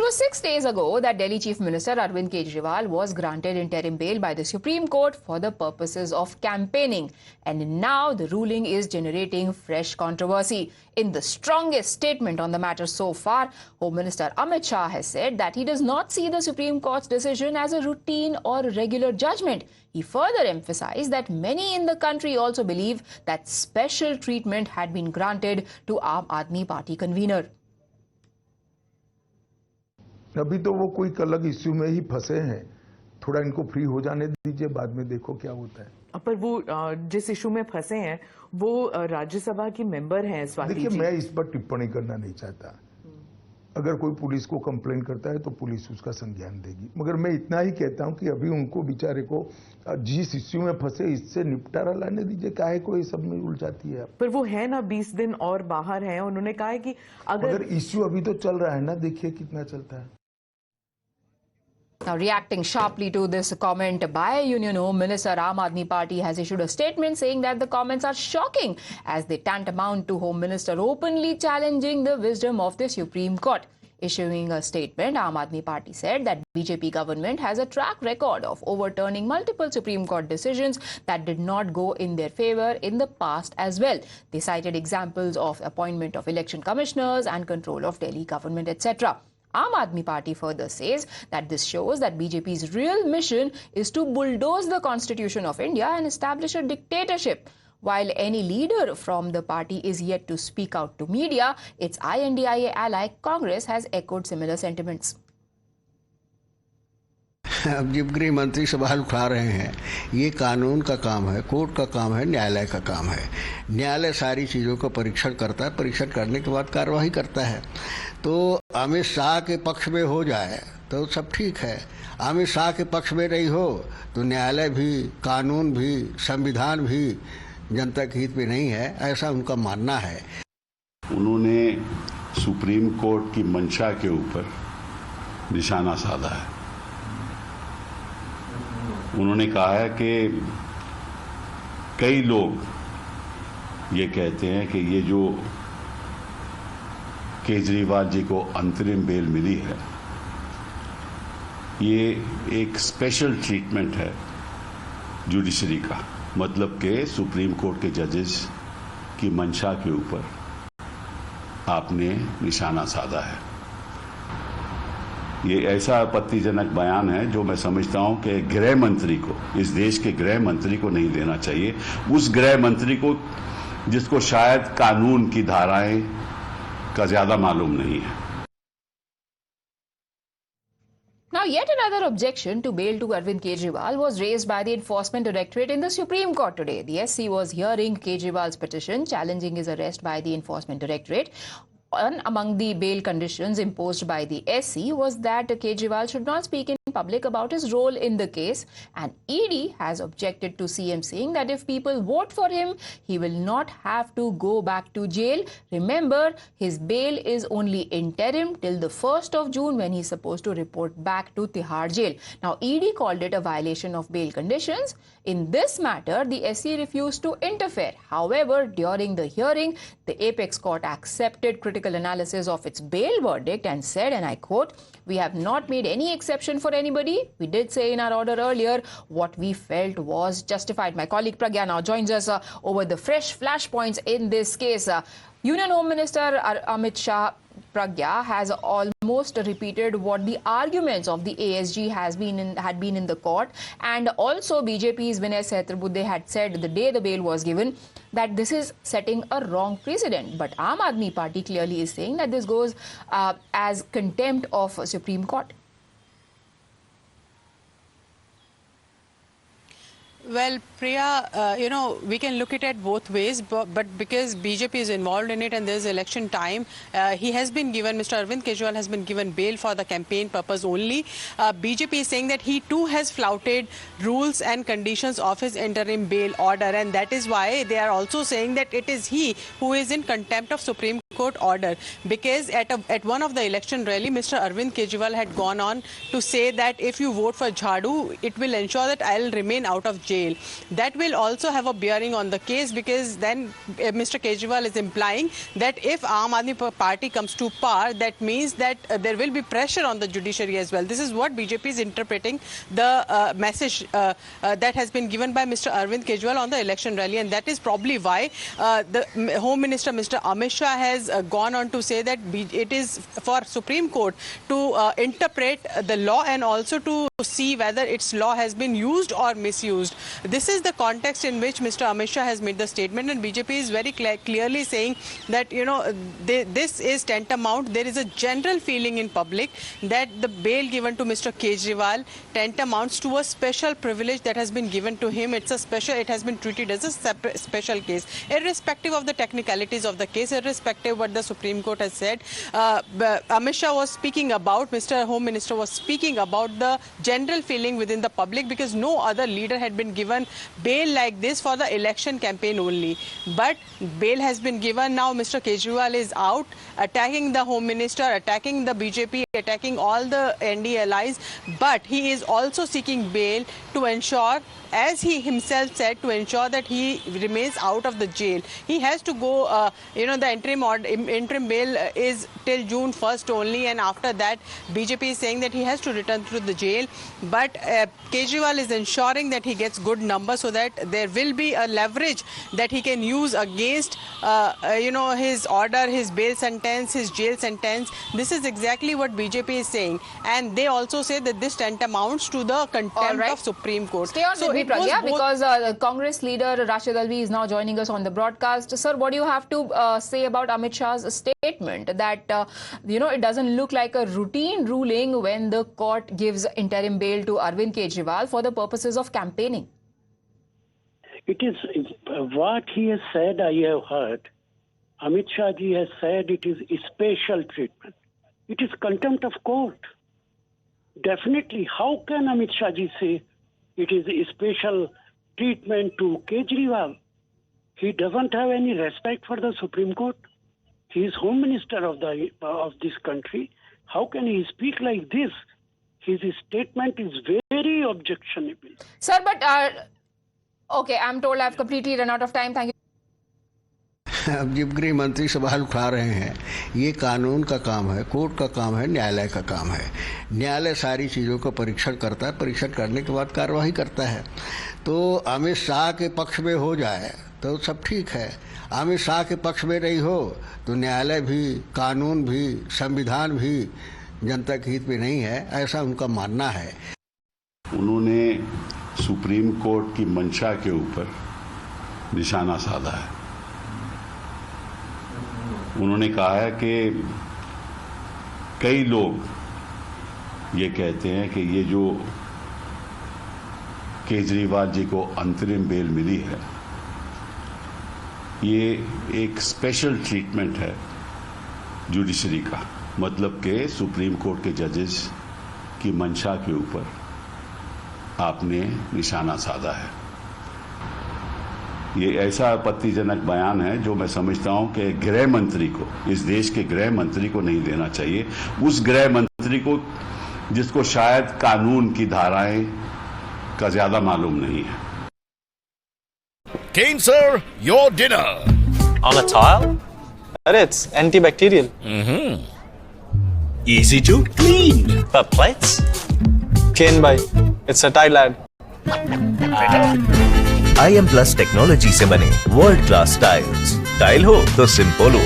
was 6 days ago that Delhi Chief Minister Arvind Kejriwal was granted interim bail by the Supreme Court for the purposes of campaigning. And now the ruling is generating fresh controversy. In the strongest statement on the matter so far, Home Minister Amit Shah has said that he does not see the Supreme Court's decision as a routine or regular judgment. He further emphasized that many in the country also believe that special treatment had been granted to Aam Aadmi Party convener. अभी तो वो कोई अलग issue में ही फंसे हैं, थोड़ा इनको फ्री हो जाने दीजिए, बाद में देखो क्या होता है। पर वो जिस इशू में फंसे हैं वो राज्यसभा की मेंबर हैं स्वाति जी। देखिए, मैं इस पर टिप्पणी करना नहीं चाहता। अगर कोई पुलिस को कंप्लेंट करता है तो पुलिस उसका संज्ञान देगी, मगर मैं इतना ही कहता हूं कि अभी उनको बेचारे को जिस इश्यू में फंसे इससे निपटारा लाने दीजिए, काहे को ये सब में उलझाती है। पर वो है ना 20 दिन और बाहर हैं, उन्होंने कहा है कि अगर इश्यू अभी तो चल रहा है ना, देखिए कितना चलता है। Now, reacting sharply to this comment by Union Home Minister, Aam Aadmi Party has issued a statement saying that the comments are shocking as they tantamount to Home Minister openly challenging the wisdom of the Supreme Court. Issuing a statement, Aam Aadmi Party said that BJP government has a track record of overturning multiple Supreme Court decisions that did not go in their favor in the past as well. They cited examples of appointment of election commissioners and control of Delhi government, etc. Aam Aadmi Party further says that this shows that BJP's real mission is to bulldoze the Constitution of India and establish a dictatorship. While any leader from the party is yet to speak out to media, its INDIA ally Congress has echoed similar sentiments. अब जब गृह मंत्री सवाल उठा रहे हैं, ये कानून का काम है, कोर्ट का काम है, न्यायालय का काम है। न्यायालय सारी चीज़ों का परीक्षण करता है, परीक्षण करने के बाद कार्यवाही करता है। तो अमित शाह के पक्ष में हो जाए तो सब ठीक है, अमित शाह के पक्ष में नहीं हो तो न्यायालय भी, कानून भी, संविधान भी जनता के हित में नहीं है, ऐसा उनका मानना है। उन्होंने सुप्रीम कोर्ट की मंशा के ऊपर निशाना साधा है। उन्होंने कहा है कि कई लोग ये कहते हैं कि ये जो केजरीवाल जी को अंतरिम बेल मिली है, ये एक स्पेशल ट्रीटमेंट है जुडिशरी का, मतलब कि सुप्रीम कोर्ट के जजेस की मंशा के ऊपर आपने निशाना साधा है। ये ऐसा आपत्तिजनक बयान है जो मैं समझता हूं कि गृह मंत्री को, इस देश के गृह मंत्री को नहीं देना चाहिए, उस गृह मंत्री को जिसको शायद कानून की धाराएं का ज्यादा मालूम नहीं है। Now, yet another objection to bail to Arvind Kejriwal was raised by the Enforcement Directorate in the Supreme Court today. The SC was hearing Kejriwal's petition challenging his arrest by the Enforcement Directorate. Among the bail conditions imposed by the SC was that Kejriwal should not speak in public about his role in the case, and ED has objected to CM saying that if people vote for him, he will not have to go back to jail. Remember, his bail is only interim till the 1st of June when he's supposed to report back to Tihar jail. Now, ED called it a violation of bail conditions. In this matter, the SC refused to interfere. However, during the hearing, the apex court accepted critical analysis of its bail verdict and said, and I quote, "We have not made any exception for anybody. We did say in our order earlier what we felt was justified." My colleague Pragya now joins us over the fresh flashpoints in this case. Union Home Minister Amit Shah, Pragya, has almost repeated what the arguments of the ASG had been in the court, and also BJP's Vinay Sehasrabudhe had said the day the bail was given that this is setting a wrong precedent. But Aam Aadmi Party clearly is saying that this goes as contempt of Supreme Court. Well, Priya, we can look at it both ways, but because BJP is involved in it and there's election time, Mr. Arvind Kejriwal has been given bail for the campaign purpose only. BJP is saying that he too has flouted rules and conditions of his interim bail order, and that is why they are also saying that it is he who is in contempt of Supreme Court order, because at one of the election rally, Mr. Arvind Kejriwal had gone on to say that if you vote for Jhadu, it will ensure that I'll remain out of jail. That will also have a bearing on the case, because then Mr. Kejriwal is implying that if Aam Aadmi Party comes to power, that means that there will be pressure on the judiciary as well. This is what BJP is interpreting the message that has been given by Mr. Arvind Kejriwal on the election rally, and that is probably why the Home Minister Mr. Amit Shah has gone on to say that it is for Supreme Court to interpret the law and also to see whether its law has been used or misused. This is the context in which Mr. Amit Shah has made the statement, and BJP is very clearly saying that, you know, this is tantamount. There is a general feeling in public that the bail given to Mr. Kejriwal tantamounts to a special privilege that has been given to him. It's a special, it has been treated as a separate special case, irrespective of the technicalities of the case, irrespective of what the Supreme Court has said. Amit Shah was speaking about, Mr. Home Minister was speaking about the general feeling within the public, because no other leader had been given bail like this for the election campaign only. But bail has been given. Now Mr. Kejriwal is out, attacking the Home Minister, attacking the BJP, attacking all the ND allies, but he is also seeking bail to ensure, as he himself said, to ensure that he remains out of the jail. He has to go, you know, the interim bail is till June 1st only, and after that BJP is saying that he has to return to the jail. But Kejriwal is ensuring that he gets good numbers so that there will be a leverage that he can use against, you know, his order, his bail sentence, his jail sentence. This is exactly what BJP is saying, and they also say that this tantamounts to the contempt of Supreme Court. Stay on with me, Pragya, because Congress leader Rashid Alvi is now joining us on the broadcast. Sir, what do you have to say about Amit Shah's statement that, you know, it doesn't look like a routine ruling when the court gives interim bail to Arvind Kejriwal for the purposes of campaigning? It is what he has said, I have heard. Amit Shah ji has said it is a special treatment. It is contempt of court. Definitely, how can Amit Shah ji say it is a special treatment to Kejriwal? He doesn't have any respect for the Supreme Court. He is Home Minister of this country. How can he speak like this? His statement is very objectionable. Sir, but okay, I'm told I've completely run out of time. Thank you. अब जब गृह मंत्री सवाल उठा रहे हैं, ये कानून का काम है, कोर्ट का काम है, न्यायालय का काम है। न्यायालय सारी चीज़ों का परीक्षण करता है, परीक्षण करने के बाद कार्यवाही करता है। तो अमित शाह के पक्ष में हो जाए तो सब ठीक है, अमित शाह के पक्ष में नहीं हो तो न्यायालय भी, कानून भी, संविधान भी जनता के हित में नहीं है, ऐसा उनका मानना है। उन्होंने सुप्रीम कोर्ट की मंशा के ऊपर निशाना साधा है। उन्होंने कहा है कि कई लोग ये कहते हैं कि ये जो केजरीवाल जी को अंतरिम बेल मिली है, ये एक स्पेशल ट्रीटमेंट है जुडिशरी का, मतलब कि सुप्रीम कोर्ट के जजेस की मंशा के ऊपर आपने निशाना साधा है। ये ऐसा आपत्तिजनक बयान है जो मैं समझता हूं कि गृह मंत्री को, इस देश के गृह मंत्री को नहीं देना चाहिए। उस गृह मंत्री को जिसको शायद कानून की धाराएं का ज्यादा मालूम नहीं है। Kane sir, your dinner. On a tile? It's antibacterial. Easy to clean. But plates? Kane bhai, it's a tile ad. IM Plus technology से बने वर्ल्ड क्लास टाइल्स। टाइल हो तो सिंपल हो।